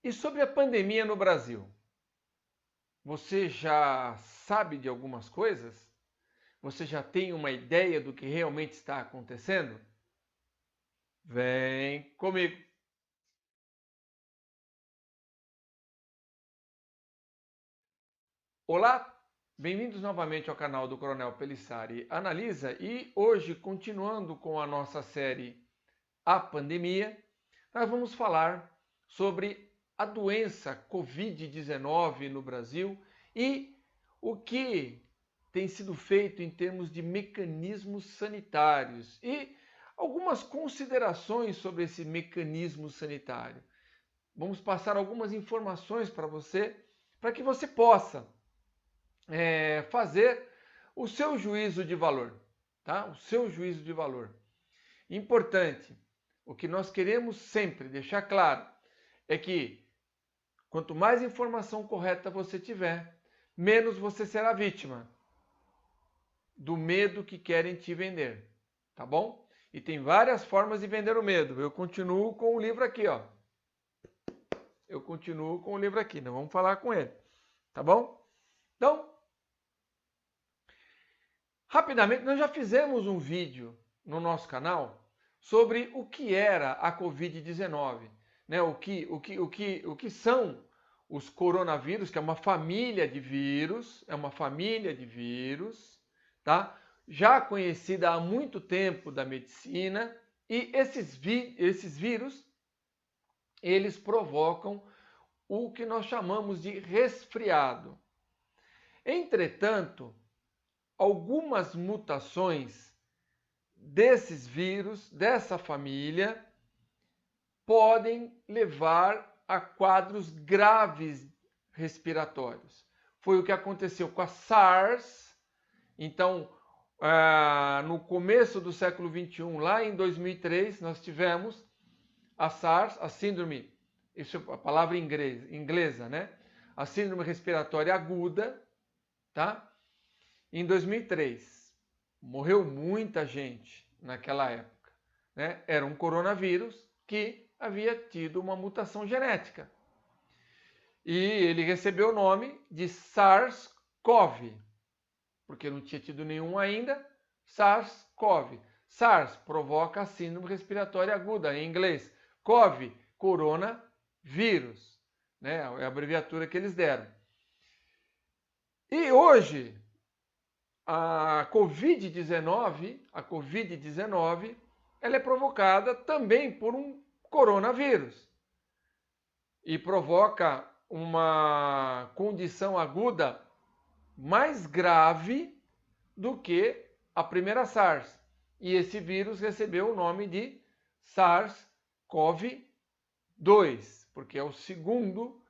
E sobre a pandemia no Brasil? Você já sabe de algumas coisas? Você já tem uma ideia do que realmente está acontecendo? Vem comigo! Olá, bem-vindos novamente ao canal do Coronel Pelissari Analisa e hoje, continuando com a nossa série A Pandemia, nós vamos falar sobre a doença Covid-19 no Brasil e o que tem sido feito em termos de mecanismos sanitários e algumas considerações sobre esse mecanismo sanitário. Vamos passar algumas informações para você, para que você possa fazer o seu juízo de valor, tá? O seu juízo de valor. Importante, o que nós queremos sempre deixar claro é que quanto mais informação correta você tiver, menos você será vítima do medo que querem te vender, tá bom? E tem várias formas de vender o medo. Eu continuo com o livro aqui, ó. Eu continuo com o livro aqui, nós vamos falar com ele, tá bom? Então, rapidamente, nós já fizemos um vídeo no nosso canal sobre o que era a Covid-19, né? O que são os coronavírus, que é uma família de vírus, tá? Já conhecida há muito tempo da medicina, e esses vírus, eles provocam o que nós chamamos de resfriado. Entretanto, algumas mutações desses vírus, dessa família, podem levar a quadros graves respiratórios. Foi o que aconteceu com a SARS. Então, no começo do século XXI, lá em 2003, nós tivemos a SARS, a síndrome, isso é a palavra inglesa, né? A síndrome respiratória aguda, tá? Em 2003, morreu muita gente naquela época, né? Era um coronavírus que havia tido uma mutação genética. E ele recebeu o nome de SARS-CoV, porque não tinha tido nenhum ainda, SARS-CoV. SARS provoca a síndrome respiratória aguda, em inglês. CoV, coronavírus, né? É a abreviatura que eles deram. E hoje, a Covid-19, ela é provocada também por um coronavírus e provoca uma condição aguda mais grave do que a primeira SARS. E esse vírus recebeu o nome de SARS-CoV-2, porque é o segundo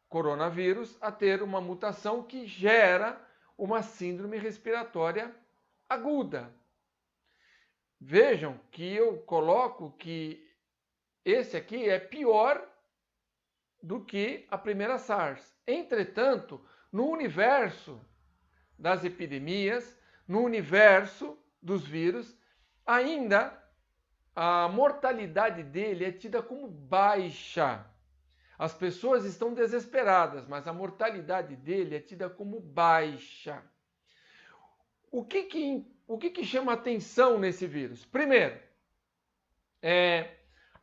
coronavírus a ter uma mutação que gera uma síndrome respiratória aguda. Vejam que eu coloco que esse aqui é pior do que a primeira SARS. Entretanto, no universo das epidemias, no universo dos vírus, ainda a mortalidade dele é tida como baixa. As pessoas estão desesperadas, mas a mortalidade dele é tida como baixa. O que chama atenção nesse vírus? Primeiro,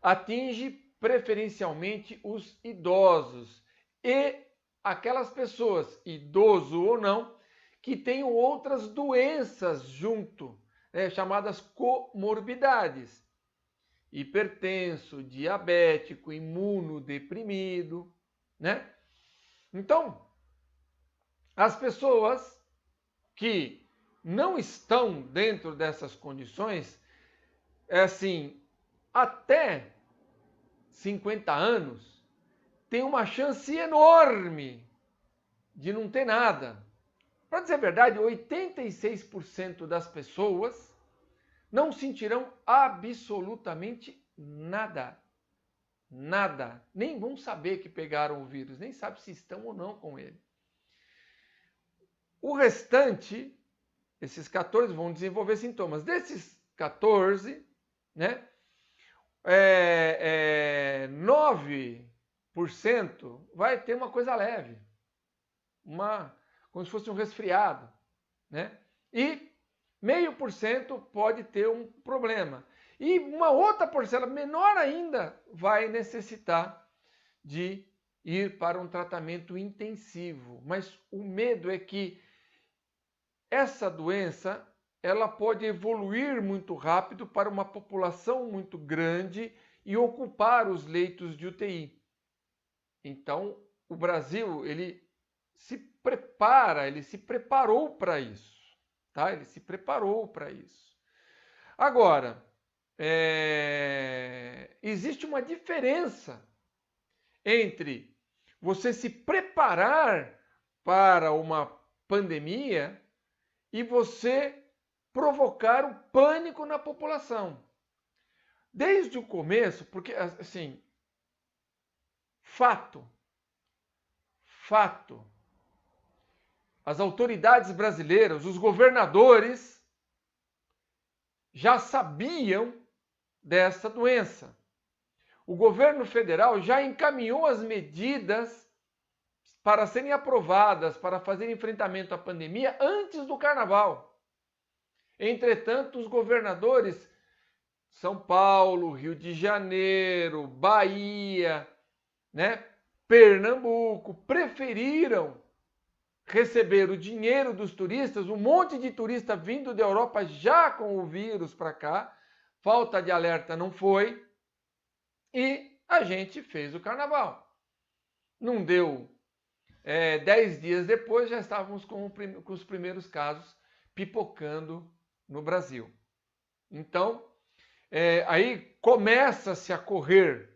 atinge preferencialmente os idosos e aquelas pessoas, idoso ou não, que tenham outras doenças junto, chamadas comorbidades. Hipertenso, diabético, imunodeprimido, né? Então, as pessoas que não estão dentro dessas condições, até 50 anos, tem uma chance enorme de não ter nada. Para dizer a verdade, 86% das pessoas não sentirão absolutamente nada. Nada. Nem vão saber que pegaram o vírus, nem sabem se estão ou não com ele. O restante, esses 14 vão desenvolver sintomas. Desses 14, né, 9 vai ter uma coisa leve, como se fosse um resfriado, né? E 0,5% pode ter um problema. E uma outra parcela menor ainda vai necessitar de ir para um tratamento intensivo. Mas o medo é que essa doença ela pode evoluir muito rápido para uma população muito grande e ocupar os leitos de UTI. Então, o Brasil, ele se preparou para isso, tá? Ele se preparou para isso. Agora, existe uma diferença entre você se preparar para uma pandemia e você provocar o pânico na população. Desde o começo, porque, assim, fato, as autoridades brasileiras, os governadores, já sabiam dessa doença. O governo federal já encaminhou as medidas para serem aprovadas, para fazer enfrentamento à pandemia antes do carnaval. Entretanto, os governadores, São Paulo, Rio de Janeiro, Bahia, né, Pernambuco, preferiram receber o dinheiro dos turistas, um monte de turista vindo da Europa já com o vírus para cá, falta de alerta não foi, e a gente fez o carnaval. Não deu 10 dias depois, já estávamos com os primeiros casos pipocando no Brasil. Então, aí começa-se a correr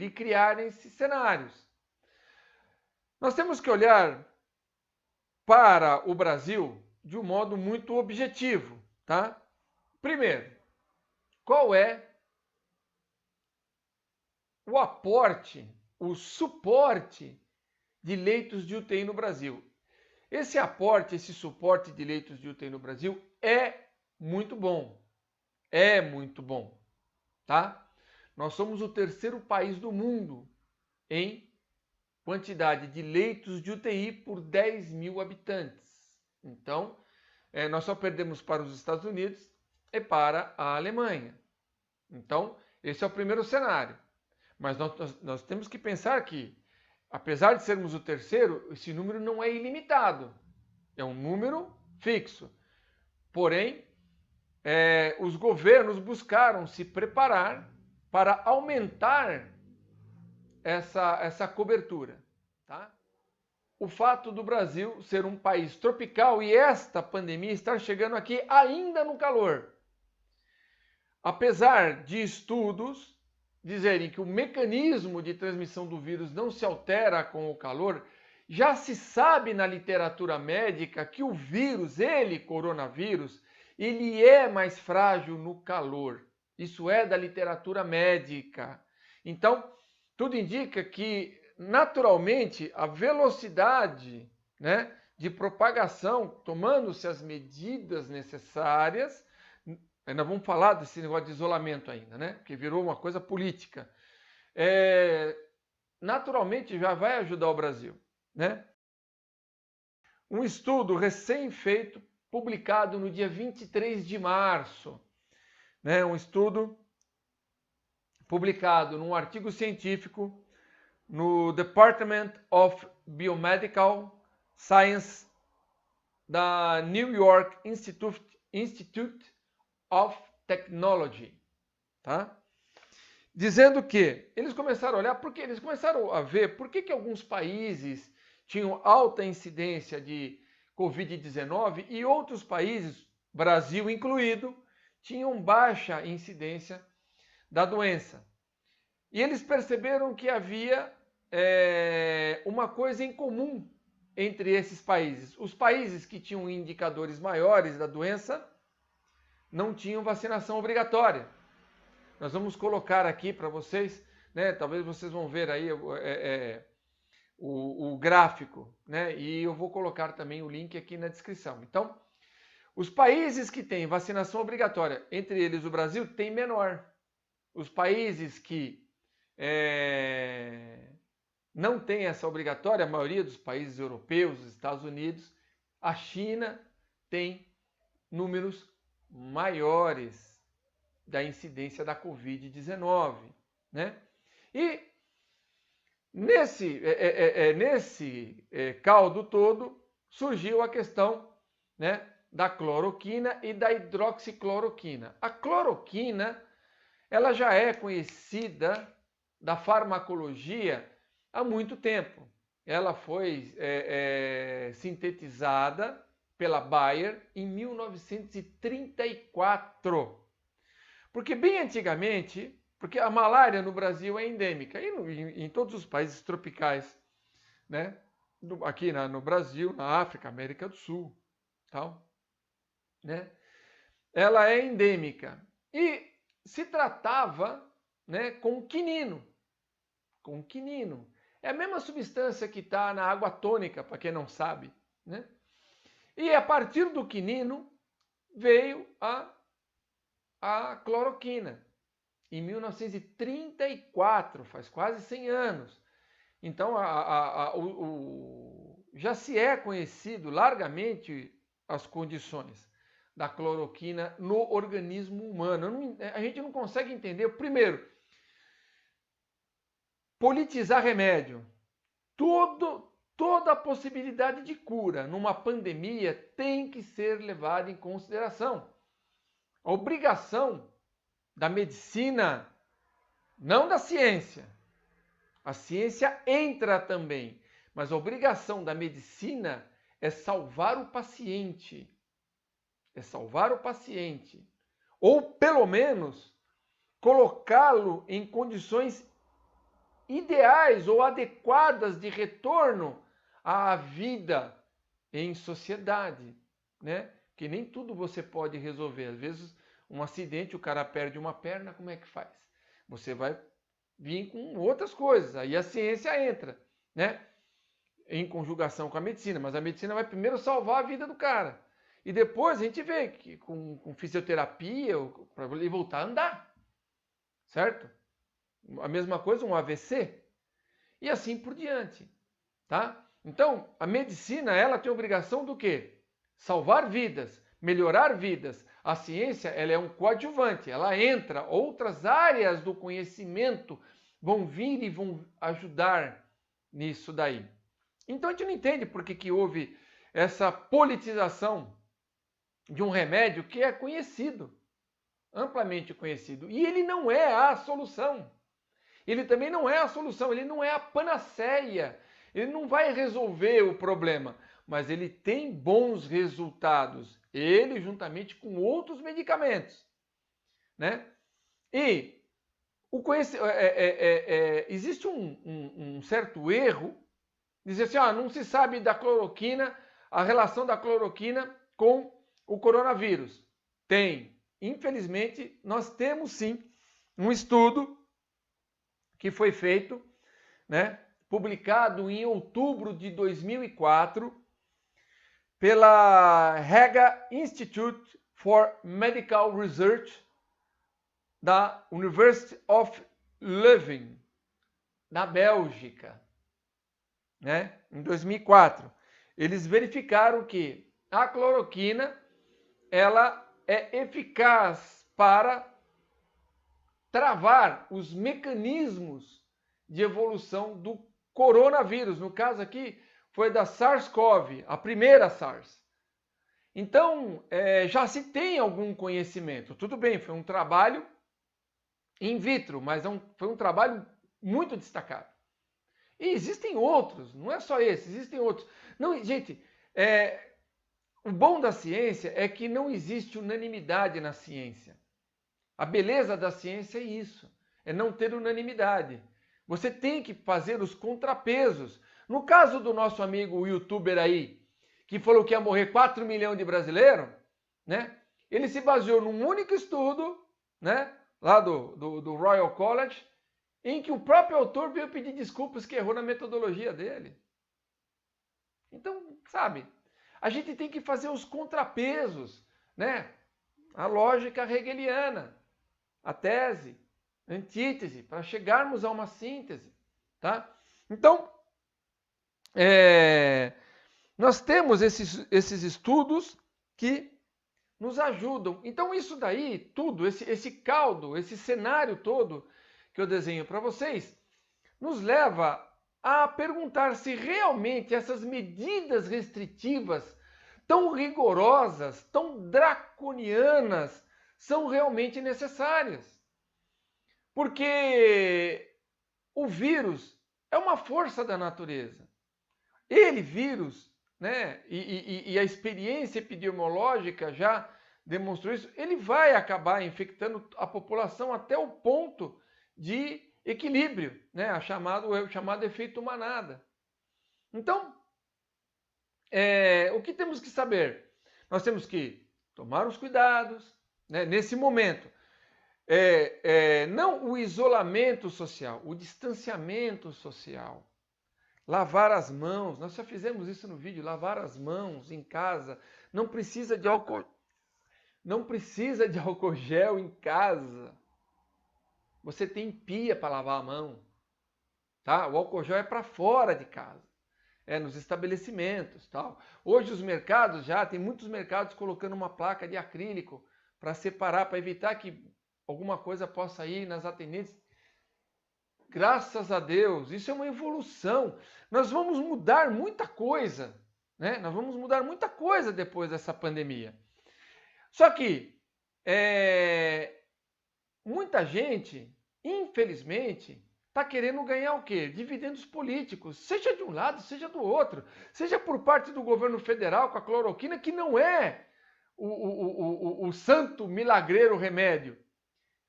e criarem-se cenários. Nós temos que olhar para o Brasil de um modo muito objetivo, tá? Primeiro, qual é o aporte, o suporte de leitos de UTI no Brasil? Esse aporte, esse suporte de leitos de UTI no Brasil é muito bom. É muito bom, tá? Nós somos o terceiro país do mundo em quantidade de leitos de UTI por 10 mil habitantes. Então, nós só perdemos para os Estados Unidos e para a Alemanha. Então, esse é o primeiro cenário. Mas nós temos que pensar que, apesar de sermos o terceiro, esse número não é ilimitado. É um número fixo. Porém, os governos buscaram se preparar para aumentar essa cobertura. Tá? O fato do Brasil ser um país tropical e esta pandemia estar chegando aqui ainda no calor. Apesar de estudos dizerem que o mecanismo de transmissão do vírus não se altera com o calor, já se sabe na literatura médica que o vírus, coronavírus, ele é mais frágil no calor. Isso é da literatura médica. Então, tudo indica que, naturalmente, a velocidade, né, de propagação, tomando-se as medidas necessárias, ainda vamos falar desse negócio de isolamento ainda, né, que virou uma coisa política, naturalmente já vai ajudar o Brasil, né? Um estudo recém-feito, publicado no dia 23 de março, né, um estudo publicado num artigo científico no Department of Biomedical Science da New York Institute of Technology, tá? Dizendo que eles começaram a olhar, porque eles começaram a ver por que alguns países tinham alta incidência de Covid-19 e outros países, Brasil incluído, tinham baixa incidência da doença. E eles perceberam que havia uma coisa em comum entre esses países. Os países que tinham indicadores maiores da doença não tinham vacinação obrigatória. Nós vamos colocar aqui para vocês, né? Talvez vocês vão ver aí o gráfico, né? E eu vou colocar também o link aqui na descrição. Então, os países que têm vacinação obrigatória, entre eles o Brasil, tem menor. Os países que não tem essa obrigatória, a maioria dos países europeus, os Estados Unidos. A China tem números maiores da incidência da Covid-19, né? E nesse caldo todo surgiu a questão, né, da cloroquina e da hidroxicloroquina. A cloroquina, ela já é conhecida da farmacologia há muito tempo. Ela foi sintetizada pela Bayer em 1934. Porque bem antigamente, porque a malária no Brasil é endêmica, e em todos os países tropicais, né? Aqui no Brasil, na África, América do Sul, tal, né? Ela é endêmica. E se tratava, né, com quinino. Com quinino. É a mesma substância que está na água tônica, para quem não sabe, né? E a partir do quinino veio a cloroquina, em 1934, faz quase 100 anos. Então, já se é conhecido largamente as condições da cloroquina no organismo humano. A gente não consegue entender. Primeiro, politizar remédio. Toda a possibilidade de cura numa pandemia tem que ser levada em consideração. A obrigação da medicina, não da ciência. A ciência entra também, mas a obrigação da medicina é salvar o paciente. É salvar o paciente. Ou, pelo menos, colocá-lo em condições ideais ou adequadas de retorno à vida em sociedade, né? Que nem tudo você pode resolver. Às vezes, um acidente, o cara perde uma perna, como é que faz? Você vai vir com outras coisas, aí a ciência entra, né? Em conjugação com a medicina, mas a medicina vai primeiro salvar a vida do cara. E depois a gente vê que com fisioterapia, para ele voltar a andar, certo? A mesma coisa, um AVC, e assim por diante, tá? Então, a medicina, ela tem a obrigação do quê? Salvar vidas, melhorar vidas. A ciência, ela é um coadjuvante, ela entra, outras áreas do conhecimento vão vir e vão ajudar nisso daí. Então, a gente não entende por que houve essa politização de um remédio que é conhecido, amplamente conhecido. E ele não é a solução. Ele também não é a solução, ele não é a panaceia. Ele não vai resolver o problema, mas ele tem bons resultados. Ele juntamente com outros medicamentos, né? E existe um certo erro, dizer assim, não se sabe da cloroquina, a relação da cloroquina com o coronavírus. Tem. Infelizmente, nós temos sim um estudo que foi feito, né, publicado em outubro de 2004 pela Haga Institute for Medical Research da University of Leuven, na Bélgica, né, em 2004. Eles verificaram que a cloroquina ela é eficaz para travar os mecanismos de evolução do coronavírus. No caso aqui, foi da SARS-CoV, a primeira SARS. Então, já se tem algum conhecimento. Tudo bem, foi um trabalho in vitro, mas foi um trabalho muito destacado. E existem outros, não é só esse, existem outros. Não, gente, o bom da ciência é que não existe unanimidade na ciência. A beleza da ciência é isso, é não ter unanimidade. Você tem que fazer os contrapesos. No caso do nosso amigo youtuber aí, que falou que ia morrer 4 milhões de brasileiros, né? Ele se baseou num único estudo, né? Lá do Royal College, em que o próprio autor veio pedir desculpas que errou na metodologia dele. Então, sabe, a gente tem que fazer os contrapesos, né? A lógica hegeliana, a tese, antítese, para chegarmos a uma síntese, tá? Então, nós temos esses estudos que nos ajudam. Então, isso daí, tudo, esse caldo, esse cenário todo que eu desenho para vocês, nos leva a perguntar se realmente essas medidas restritivas tão rigorosas, tão draconianas, são realmente necessárias. Porque o vírus é uma força da natureza. Ele, vírus, né, e a experiência epidemiológica já demonstrou isso, ele vai acabar infectando a população até o ponto de equilíbrio, né, o chamado efeito manada. Então, o que temos que saber? Nós temos que tomar os cuidados, né, nesse momento. Não o isolamento social, o distanciamento social. Lavar as mãos, nós já fizemos isso no vídeo, lavar as mãos em casa. Não precisa de álcool gel em casa. Você tem pia para lavar a mão, tá? O álcool gel é para fora de casa, nos estabelecimentos, tal. Hoje os mercados tem muitos mercados colocando uma placa de acrílico para separar, para evitar que alguma coisa possa ir nas atendentes. Graças a Deus, isso é uma evolução. Nós vamos mudar muita coisa, né? Nós vamos mudar muita coisa depois dessa pandemia. Só que muita gente, infelizmente, está querendo ganhar o quê? Dividendos políticos, seja de um lado, seja do outro. Seja por parte do governo federal com a cloroquina, que não é o santo milagreiro remédio.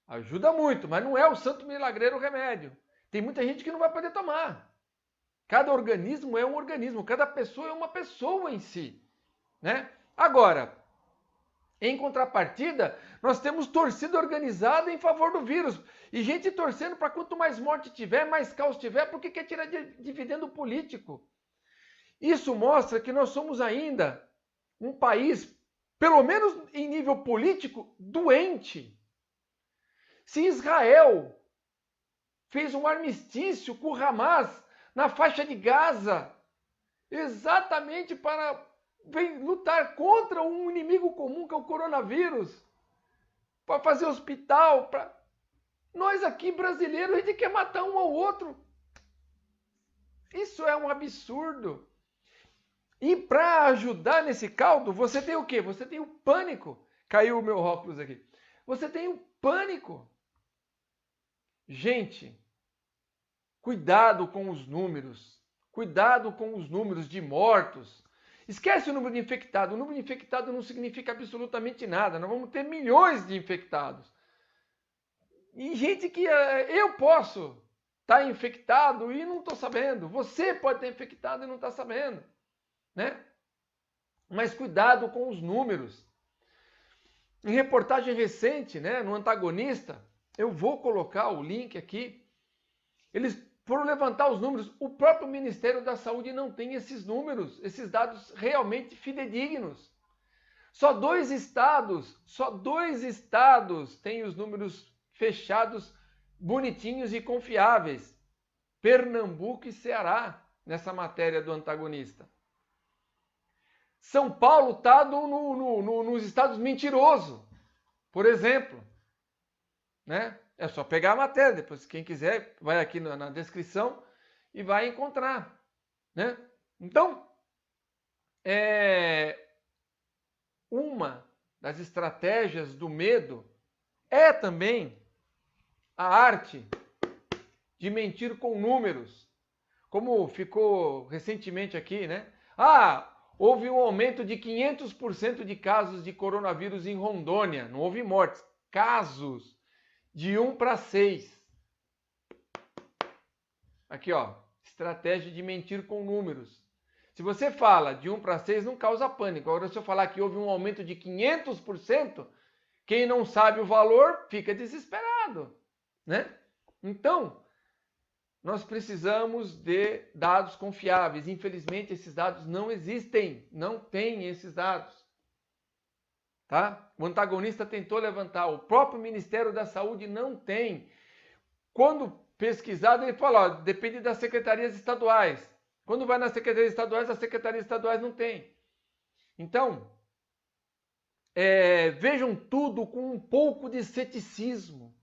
Ajuda muito, mas não é o santo milagreiro remédio. Tem muita gente que não vai poder tomar. Cada organismo é um organismo, cada pessoa é uma pessoa em si, né? Agora, em contrapartida, nós temos torcida organizada em favor do vírus. E gente torcendo para quanto mais morte tiver, mais caos tiver, porque quer tirar dividendo político. Isso mostra que nós somos ainda um país, pelo menos em nível político, doente. Se Israel fez um armistício com o Hamas na faixa de Gaza, exatamente para lutar contra um inimigo comum que é o coronavírus, para fazer hospital, nós aqui brasileiros, a gente quer matar um ao outro. Isso é um absurdo. E para ajudar nesse caldo, você tem o quê? Você tem o pânico. Caiu o meu óculos aqui. Você tem o pânico. Gente, cuidado com os números. Cuidado com os números de mortos. Esquece o número de infectados. O número de infectados não significa absolutamente nada. Nós vamos ter milhões de infectados. E gente que eu posso estar infectado e não estou sabendo. Você pode estar infectado e não está sabendo, né? Mas cuidado com os números. Em reportagem recente, né, no Antagonista, eu vou colocar o link aqui. Eles foram levantar os números. O próprio Ministério da Saúde não tem esses números, esses dados realmente fidedignos. Só dois estados têm os números fechados, bonitinhos e confiáveis. Pernambuco e Ceará, nessa matéria do Antagonista. São Paulo está nos estados mentiroso, por exemplo, né? É só pegar a matéria, depois quem quiser vai aqui na descrição e vai encontrar, né? Então, uma das estratégias do medo é também a arte de mentir com números, como ficou recentemente aqui, né? Houve um aumento de 500% de casos de coronavírus em Rondônia, não houve mortes, casos de 1 para 6. Aqui, ó, estratégia de mentir com números. Se você fala de 1 para 6, não causa pânico. Agora, se eu falar que houve um aumento de 500%, quem não sabe o valor fica desesperado, né? Então, nós precisamos de dados confiáveis. Infelizmente, esses dados não existem. Não tem esses dados. Tá? O Antagonista tentou levantar. O próprio Ministério da Saúde não tem. quando pesquisado, ele fala, ó, depende das secretarias estaduais. Quando vai nas secretarias estaduais, as secretarias estaduais não têm. Então, vejam tudo com um pouco de ceticismo.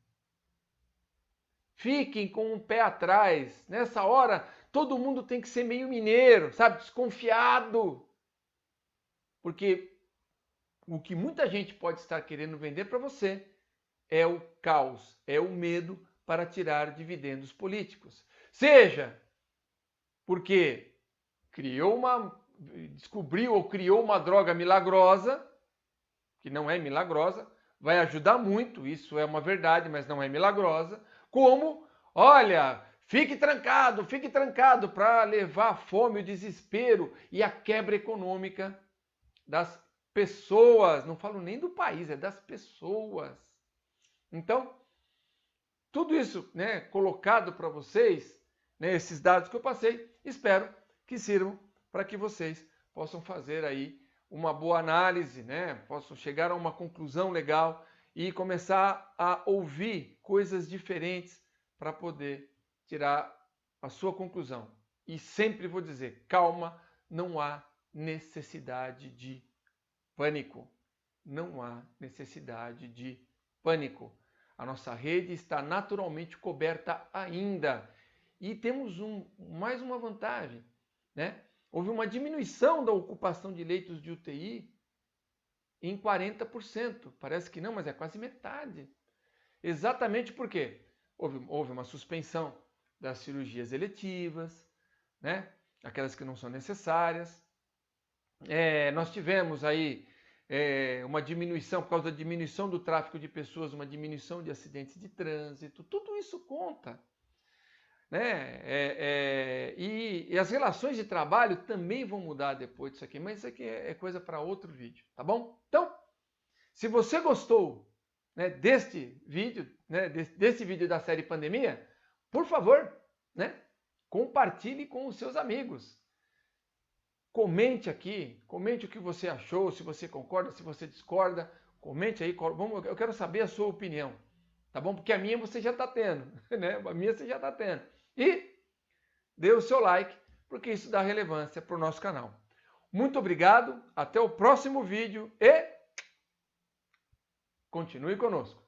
Fiquem com um pé atrás. Nessa hora, todo mundo tem que ser meio mineiro, sabe? Desconfiado. Porque o que muita gente pode estar querendo vender para você é o caos, é o medo para tirar dividendos políticos. Seja porque descobriu ou criou uma droga milagrosa, que não é milagrosa, vai ajudar muito, isso é uma verdade, mas não é milagrosa, como, olha, fique trancado para levar a fome, o desespero e a quebra econômica das pessoas, não falo nem do país, é das pessoas. Então, tudo isso, né, colocado para vocês, né, esses dados que eu passei, espero que sirvam para que vocês possam fazer aí uma boa análise, né, possam chegar a uma conclusão legal e começar a ouvir coisas diferentes para poder tirar a sua conclusão. E sempre vou dizer, calma, não há necessidade de pânico. Não há necessidade de pânico. A nossa rede está naturalmente coberta ainda. E temos mais uma vantagem, né? Houve uma diminuição da ocupação de leitos de UTI em 40%. Parece que não, mas é quase metade. Exatamente porque houve uma suspensão das cirurgias eletivas, né? Aquelas que não são necessárias. Nós tivemos aí uma diminuição, por causa da diminuição do tráfego de pessoas, uma diminuição de acidentes de trânsito, tudo isso conta. Né? E as relações de trabalho também vão mudar depois disso aqui, mas isso aqui é coisa para outro vídeo, tá bom? Então, se você gostou, né, deste vídeo, né, desse vídeo da série Pandemia, por favor, né, compartilhe com os seus amigos. Comente aqui, comente o que você achou, se você concorda, se você discorda, comente aí, eu quero saber a sua opinião, tá bom? Porque a minha você já está tendo, né? A minha você já está tendo. E dê o seu like, porque isso dá relevância para o nosso canal. Muito obrigado, até o próximo vídeo e continue conosco.